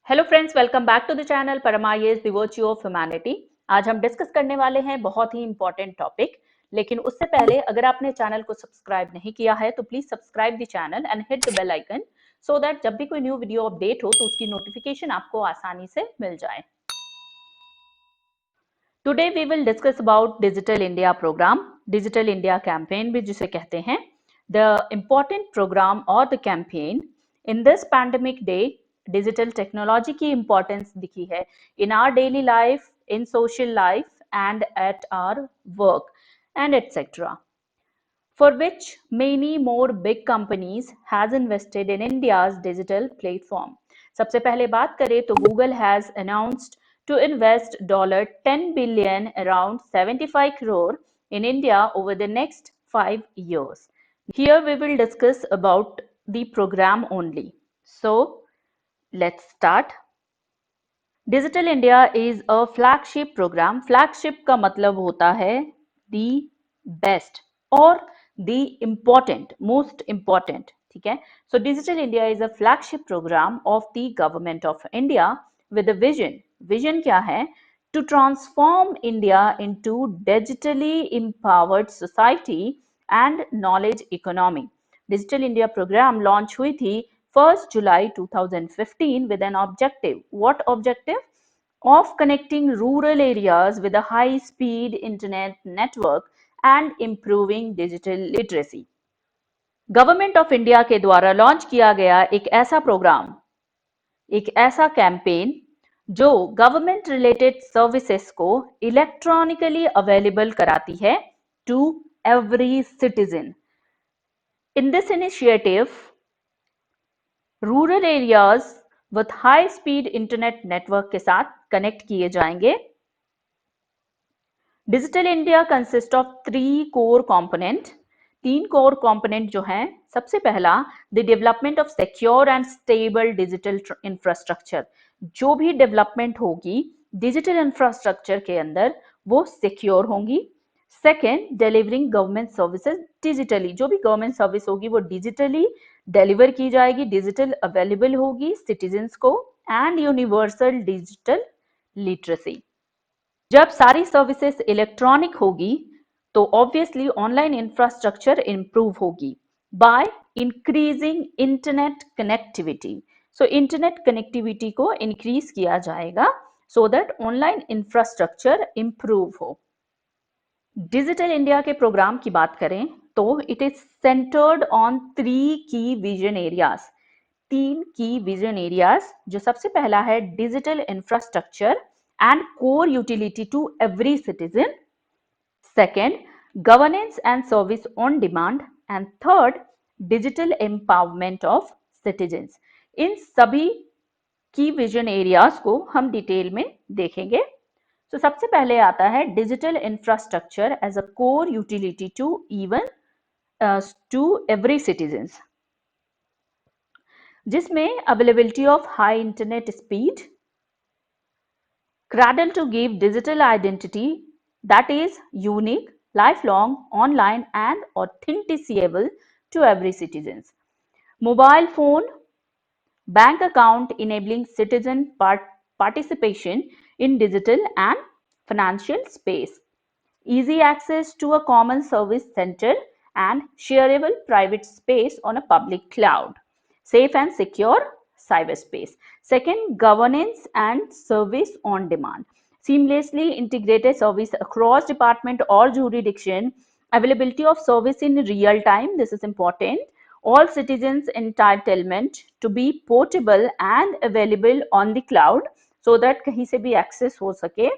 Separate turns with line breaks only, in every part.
Hello friends, welcome back to the channel परमायेज the virtue of humanity. आज हम discuss करने वाले हैं बहुत ही इंपॉर्टेंट टॉपिक। लेकिन उससे पहले अगर आपने चैनल को सब्सक्राइब नहीं किया है तो please subscribe the channel and hit the bell icon so that जब भी कोई न्यू वीडियो अपडेट हो तो उसकी नोटिफिकेशन आपको आसानी से मिल जाए। Today we will discuss about digital India program, digital India campaign भी जिसे कहते हैं। द इम्पॉर्टेंट प्रोग्राम और the campaign in this pandemic day, digital technology की इंपॉर्टेंस दिखी है in our daily life, in social life and at our work and etcetera, for which many more big companies has invested in India's digital platform. सबसे पहले बात करें तो Google has announced to invest $10 billion, around 75 crore in India over the next 5 years. Here we will discuss about the program only. So let's start. Digital India is a flagship program. Flagship का मतलब होता है the best और दी important, most important, ठीक है। So digital India is a flagship program of the government of India with a vision. Vision क्या है? To transform India into digitally empowered society and knowledge economy. Digital India program launch हुई थी 1st July 2015 with an objective. What objective? Of connecting rural areas with a high-speed internet network and improving digital literacy. Government of India के द्वारा launch किया गया एक ऐसा programme, एक ऐसा कैंपेन जो गवर्नमेंट रिलेटेड सर्विसेज को इलेक्ट्रॉनिकली अवेलेबल कराती है to every citizen. In this initiative, rural areas with high speed internet network के साथ कनेक्ट किए जाएंगे। Digital India consist of 3 core component. 3 core component जो हैं, सबसे पहला the development of secure and stable digital infrastructure. जो भी डेवलपमेंट होगी डिजिटल इंफ्रास्ट्रक्चर के अंदर वो सिक्योर होंगी। Second, delivering government services digitally. जो भी गवर्नमेंट सर्विस होगी वो डिजिटली डिलीवर की जाएगी, डिजिटल अवेलेबल होगी सिटीजन्स को। And universal digital literacy. जब सारी सर्विसेज इलेक्ट्रॉनिक होगी तो ऑब्वियसली ऑनलाइन इंफ्रास्ट्रक्चर इंप्रूव होगी by increasing internet connectivity. So internet connectivity को इंक्रीज किया जाएगा so that online infrastructure improve हो। डिजिटल इंडिया के प्रोग्राम की बात करें तो इट इज सेंटर्ड ऑन 3 की विजन एरियाज। 3 की विजन एरियाज, जो सबसे पहला है digital infrastructure and core utility to every citizen. Second, governance and service on demand. And third, digital empowerment of citizens. इन सभी की विजन एरियाज को हम डिटेल में देखेंगे। तो सबसे पहले आता है digital infrastructure as a core utility to even to every citizens, जिसमें availability of high internet speed, Cradle to give digital identity that is unique, lifelong, online and authentifiable to every citizen. Mobile phone, bank account enabling citizen participation in digital and financial space. Easy access to a common service center and shareable private space on a public cloud. Safe and secure cyberspace. Second, governance and service on demand. Seamlessly integrated service across department or jurisdiction. Availability of service in real time. This is important. All citizens entitlement to be portable and available on the cloud so that कहीं से भी access हो सके.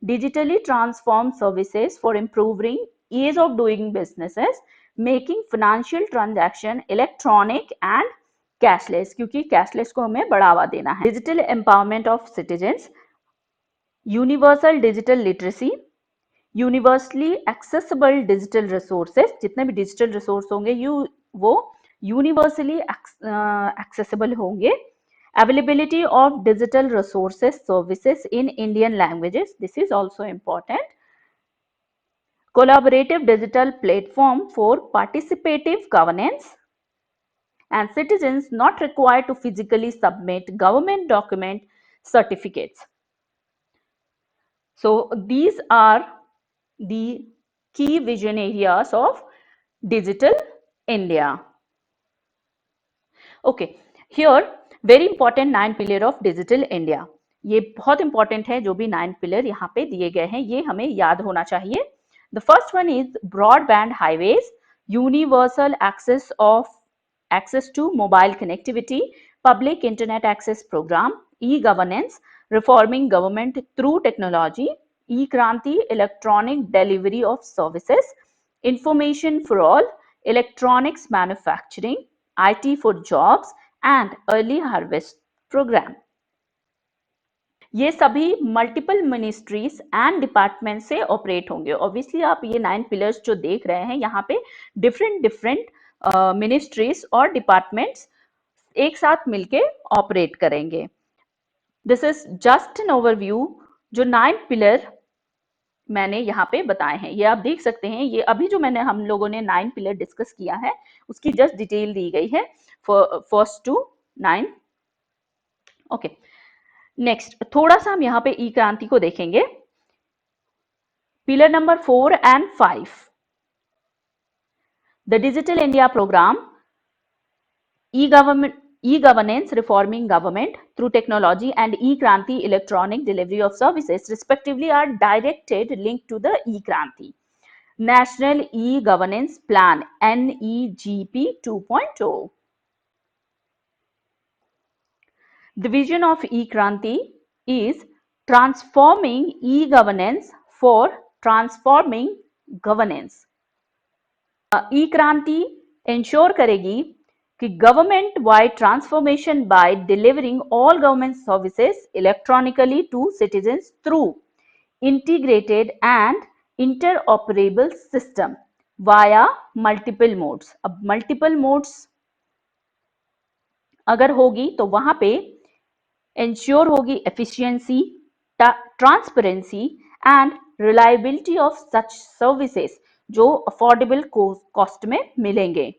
Digitally transformed services for improving ease of doing businesses, making financial transaction electronic and cashless, क्योंकि cashless को हमें बढ़ावा देना है। Digital empowerment of citizens, universal digital literacy, universally accessible digital resources. जितने भी डिजिटल रिसोर्स होंगे वो यूनिवर्सली एक्सेसिबल होंगे। Availability of digital resources services in Indian languages. This is also important. Collaborative digital platform for participative governance, and citizens not required to physically submit government document certificates. So these are the key vision areas of Digital India. Okay, here very important 9 pillar of Digital India. ये बहुत important है, जो भी 9 pillar यहाँ पे दिए गए हैं ये हमें याद होना चाहिए. The first one is broadband highways, universal access to mobile connectivity, public internet access program, e-governance, reforming government through technology, e-Kranti, electronic delivery of services, information for all, electronics manufacturing, IT for jobs and early harvest program. ये सभी multiple ministries and department से operate होंगे. Obviously आप ये 9 pillars जो देख रहे हैं यहाँ पे डिफरेंट मिनिस्ट्रीज और डिपार्टमेंट्स एक साथ मिलके ऑपरेट करेंगे. This is just an overview जो 9 पिलर मैंने यहाँ पे बताए हैं. ये आप देख सकते हैं, ये अभी जो हम लोगों ने 9 पिलर डिस्कस किया है उसकी जस्ट डिटेल दी गई है फर्स्ट टू 9. ओके, नेक्स्ट थोड़ा सा हम यहाँ पे ई क्रांति को देखेंगे. Pillar number 4 and 5, the digital India program, e-governance, reforming government through technology, and e-Kranti, electronic delivery of services, respectively, are directed linked to the e-Kranti. National E-Governance Plan, NEGP 2.0. The vision of e-Kranti is transforming e-governance for transforming governance. E-Kranti ensure करेगी कि government wide transformation by delivering all government services electronically to citizens through integrated and interoperable system via multiple modes. अब multiple modes अगर होगी तो वहां पे ensure होगी efficiency, transparency and reliability of such services जो अफोर्डेबल कॉस्ट में मिलेंगे.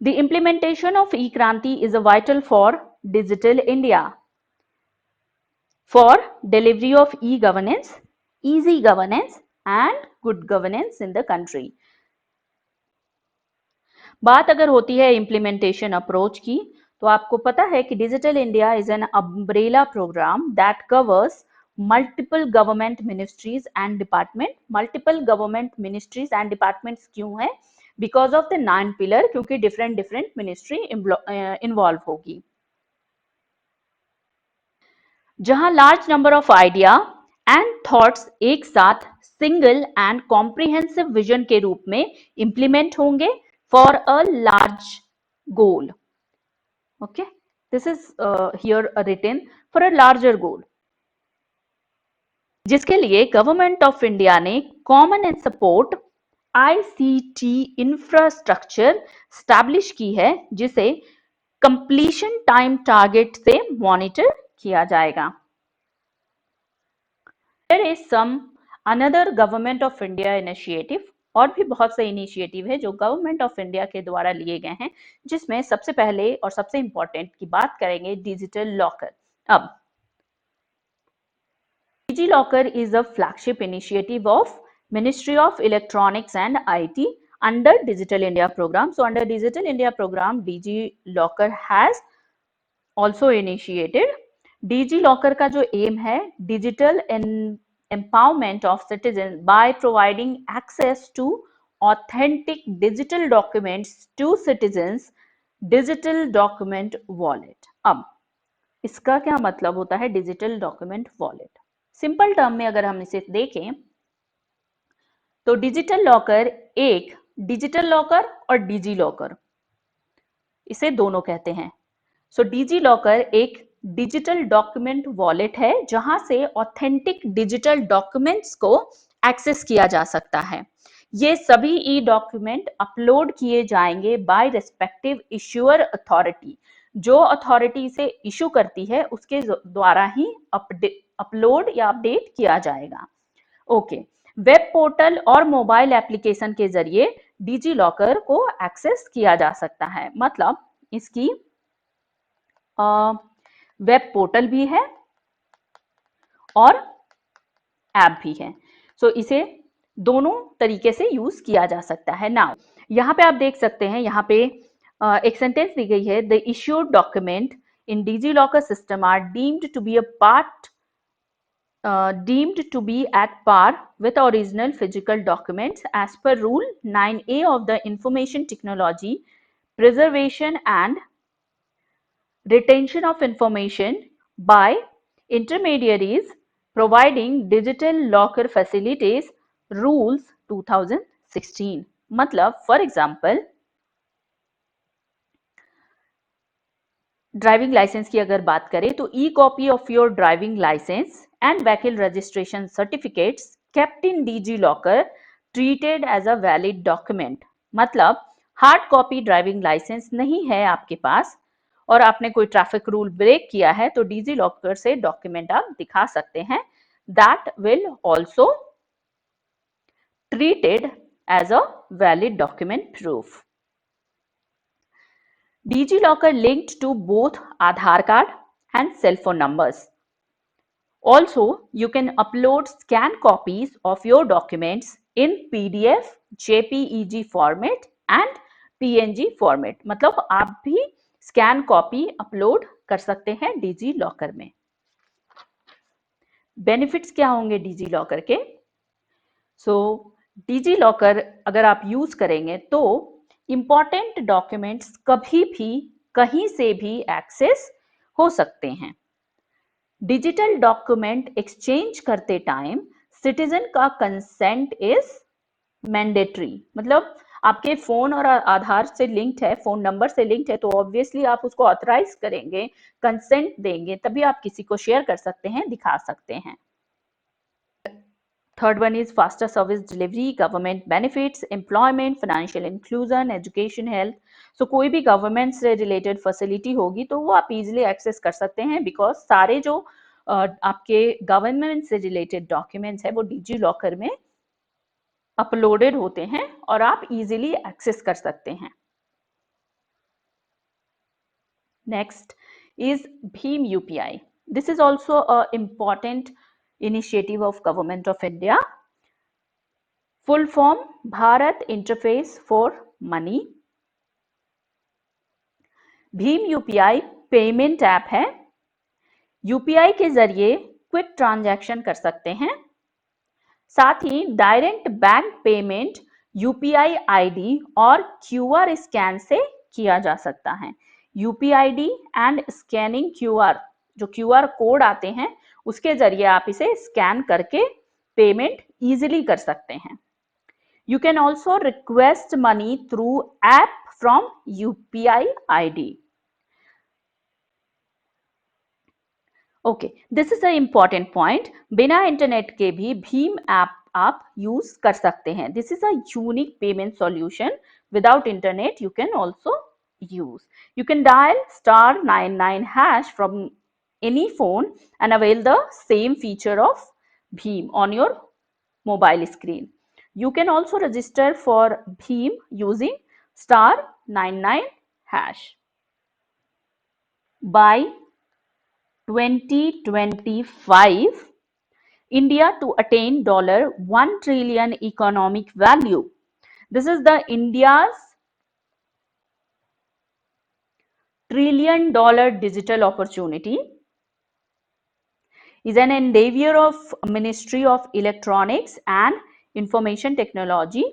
The implementation of e-Kranti is vital for Digital India, for delivery of e-governance, easy governance and good governance in the country. बात अगर होती है implementation approach की, तो आपको पता है कि digital India is an umbrella program that covers multiple government ministries and department. Multiple government ministries and departments क्यों है? बिकॉज ऑफ द 9 पिलर, क्योंकि डिफरेंट मिनिस्ट्री इन्वॉल्व होगी. जहां large number of idea and thoughts एक साथ single and comprehensive vision के रूप में इंप्लीमेंट होंगे for a large goal. Okay, this is here written for a larger goal, जिसके लिए गवर्नमेंट ऑफ इंडिया ने common and support ICT infrastructure establish की है, जिसे कंप्लीशन टाइम टारगेट से मॉनिटर किया जाएगा. There is some another government of India initiative, और भी बहुत से इनिशिएटिव है जो गवर्नमेंट ऑफ इंडिया के द्वारा लिए गए हैं, जिसमें सबसे पहले और सबसे इंपॉर्टेंट की बात करेंगे डिजिटल लॉकर. अब DigiLocker is a flagship initiative of Ministry of Electronics and IT under Digital India program. So under Digital India program, DG Locker has also initiated. DG Locker का जो aim है, digital empowerment of citizens by providing access to authentic digital documents to citizens, digital document wallet. अब इसका क्या मतलब होता है digital document wallet? Simple term में अगर हम इसे देखें तो डिजिटल लॉकर, एक डिजिटल लॉकर और डिजी लॉकर, इसे दोनों कहते हैं. सो डिजी लॉकर एक डिजिटल डॉक्यूमेंट वॉलेट है जहां से ऑथेंटिक डिजिटल डॉक्यूमेंट्स को एक्सेस किया जा सकता है. ये सभी ई डॉक्यूमेंट अपलोड किए जाएंगे बाय रेस्पेक्टिव इश्यूअर अथॉरिटी. जो अथॉरिटी से इशू करती है उसके द्वारा ही अपलोड या अपडेट किया जाएगा. ओके, वेब पोर्टल और मोबाइल एप्लीकेशन के जरिए डिजी लॉकर को एक्सेस किया जा सकता है. मतलब इसकी वेब पोर्टल भी है और ऐप भी है। सो इसे दोनों तरीके से यूज किया जा सकता है। नाउ यहाँ पे आप देख सकते हैं, यहाँ पे एक सेंटेंस दी गई है, the issued document in DigiLocker system are deemed to be a part deemed to be at par with original physical documents as per Rule 9A of the Information Technology Preservation and Retention of Information by Intermediaries Providing Digital Locker Facilities Rules 2016। मतलब for example driving licence की अगर बात करें तो e copy of your driving licence and vehicle registration certificates kept in DigiLocker treated as a valid document. मतलब hard copy driving licence नहीं है आपके पास और आपने कोई ट्रैफिक रूल ब्रेक किया है तो डीजी लॉकर से डॉक्यूमेंट आप दिखा सकते हैं, that will also treated as a valid document proof. DigiLocker linked to both Aadhaar card and cell phone numbers. Also, you can upload scanned copies of your documents in PDF, JPEG format and PNG format. मतलब आप भी scan copy upload कर सकते हैं digi locker में। Benefits क्या होंगे digi locker के? डिजी लॉकर अगर आप यूज करेंगे तो इंपॉर्टेंट डॉक्यूमेंट्स कभी भी कहीं से भी एक्सेस हो सकते हैं। डिजिटल डॉक्यूमेंट एक्सचेंज करते टाइम सिटीजन का कंसेंट इज मैंडेटरी। मतलब आपके फोन और आधार से लिंक्ड है, फोन नंबर से लिंक्ड है, तो ऑब्वियसली आप उसको ऑथराइज करेंगे, कंसेंट देंगे, तभी आप किसी को शेयर कर सकते हैं, दिखा सकते हैं। Third one is faster service delivery, government benefits, employment, financial inclusion, education, health. So कोई भी गवर्नमेंट से रिलेटेड फैसिलिटी होगी तो वो आप इजीली एक्सेस कर सकते हैं, बिकॉज सारे जो आपके गवर्नमेंट से रिलेटेड डॉक्यूमेंट्स है वो डिजी लॉकर में अपलोडेड होते हैं और आप इजीली एक्सेस कर सकते हैं। Next is Bhim UPI. This is also a important initiative of Government of India. Full form Bharat Interface for Money। भीम यूपीआई पेमेंट ऐप है। यूपीआई के जरिए क्विक ट्रांजैक्शन कर सकते हैं, साथ ही direct bank payment UPI ID और क्यूआर स्कैन से किया जा सकता है। यूपीआईडी एंड स्कैनिंग क्यूआर, जो क्यूआर कोड आते हैं उसके जरिए आप इसे स्कैन करके पेमेंट इजीली कर सकते हैं। You can also request money through app from UPI ID. Okay, this is a important point. बिना इंटरनेट के भी भीम ऐप आप यूज कर सकते हैं। This is a unique payment solution. Without internet you can also use. You can dial *99# from any phone and avail the same feature of Bheem on your mobile screen. You can also register for Bheem using *99#. By 2025, India to attain $1 trillion economic value. This is the India's $1 trillion digital opportunity is an endeavor of Ministry of Electronics and Information Technology.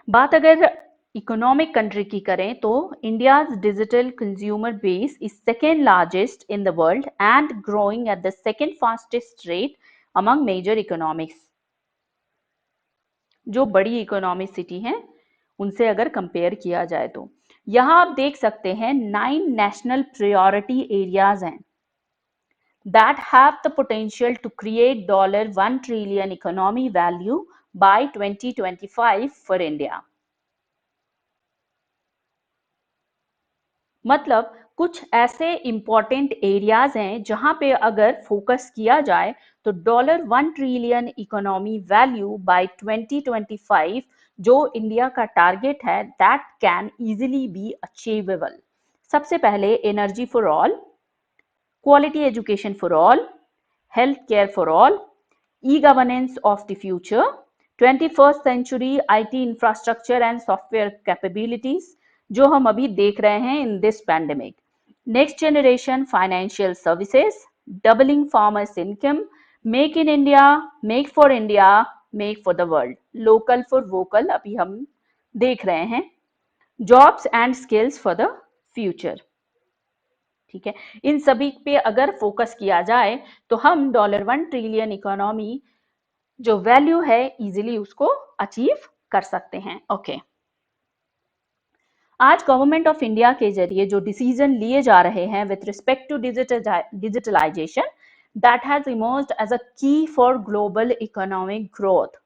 बात अगर economic country की करें तो India's digital consumer base is second largest in the world and growing at the second fastest rate among major economics. जो बड़ी economic city हैं उनसे अगर कंपेयर किया जाए तो यहाँ आप देख सकते हैं 9 नेशनल प्रायोरिटी एरियाज हैं that have the potential to create $1 trillion economy value by 2025 for India. मतलब कुछ ऐसे इंपॉर्टेंट एरियाज हैं जहां पे अगर फोकस किया जाए तो $1 ट्रिलियन इकोनॉमी वैल्यू बाय 2025 जो इंडिया का टारगेट है that can easily B achievable. सबसे पहले energy for all, quality education for all, health care for all, e-governance of the future, 21st century IT infrastructure and software capabilities, जो हम अभी देख रहे हैं in this pandemic. Next generation financial services, doubling farmers' income, make in India, make for India, make for the world. Local for vocal अभी हम देख रहे हैं. Jobs and skills for the future. ठीक है, इन सभी पे अगर फोकस किया जाए तो हम $1 ट्रिलियन इकोनॉमी जो वैल्यू है इजीली उसको अचीव कर सकते हैं. ओके, आज गवर्नमेंट ऑफ इंडिया के जरिए जो डिसीजन लिए जा रहे हैं with respect to digitalization, that has emerged as a key for global economic growth.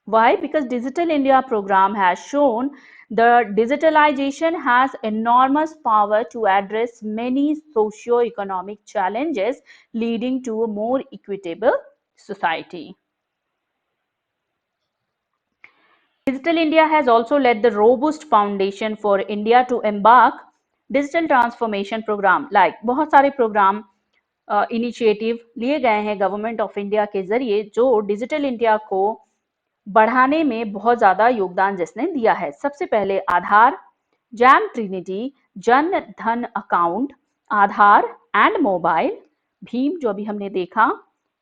Why? Because Digital India program has shown the digitalization has enormous power to address many socio-economic challenges, leading to a more equitable society. Digital India has also laid the robust foundation for India to embark digital transformation program. Like बहुत सारे programme initiative लिए गए हैं government of India के जरिए जो digital India को बढ़ाने में बहुत ज़्यादा योगदान जिसने दिया है. सबसे पहले आधार, jam trinity, Jan Dhan account, Aadhaar and mobile, भीम जो अभी हमने देखा,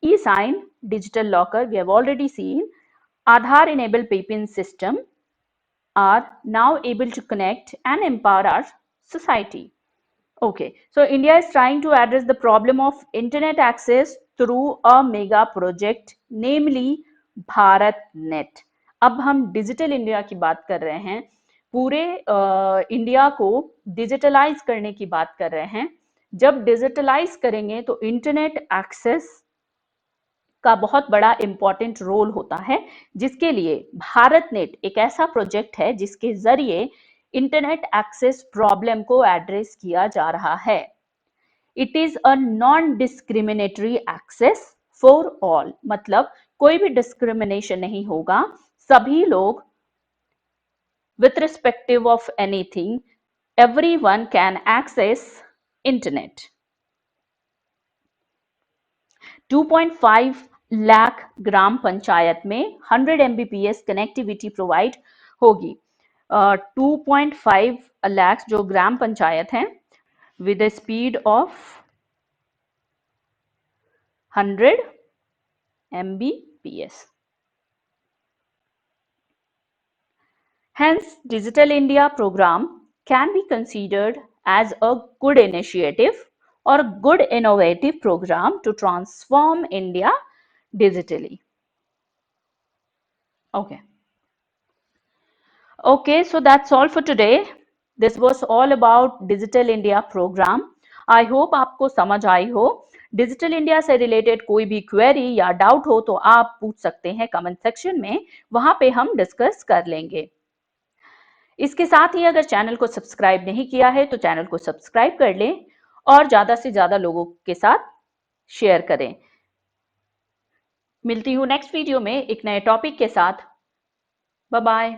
e sign, digital locker we have already seen, Aadhaar enabled payment system are now able to connect and empower our society. Okay, so India is trying to address the problem of internet access through a mega project, namely BharatNet. अब हम digital India की बात कर रहे हैं, पूरे India को digitalise करने की बात कर रहे हैं. जब डिजिटलाइज करेंगे तो इंटरनेट एक्सेस का बहुत बड़ा इंपॉर्टेंट रोल होता है, जिसके लिए भारतनेट एक ऐसा प्रोजेक्ट है जिसके जरिए इंटरनेट एक्सेस प्रॉब्लम को एड्रेस किया जा रहा है. It is a non discriminatory access for all, मतलब कोई भी डिस्क्रिमिनेशन नहीं होगा, सभी लोग with respective of anything, everyone can access internet. 2.5 lakh ग्राम पंचायत में 100 Mbps कनेक्टिविटी प्रोवाइड होगी. 2.5 लाख जो ग्राम पंचायत हैं with a speed of 100 Mbps. Hence, Digital India program can be considered as a good initiative or good innovative program to transform India digitally. Okay, so that's all for today. This was all about Digital India program. I hope आपको समझ आई हो. Digital India से related कोई भी query या doubt हो तो आप पूछ सकते हैं कमेंट सेक्शन में, वहां पे हम डिस्कस कर लेंगे. इसके साथ ही अगर चैनल को सब्सक्राइब नहीं किया है तो चैनल को सब्सक्राइब कर लें और ज़्यादा से ज़्यादा लोगों के साथ शेयर करें. मिलती हूँ नेक्स्ट वीडियो में एक नए टॉपिक के साथ. Bye bye.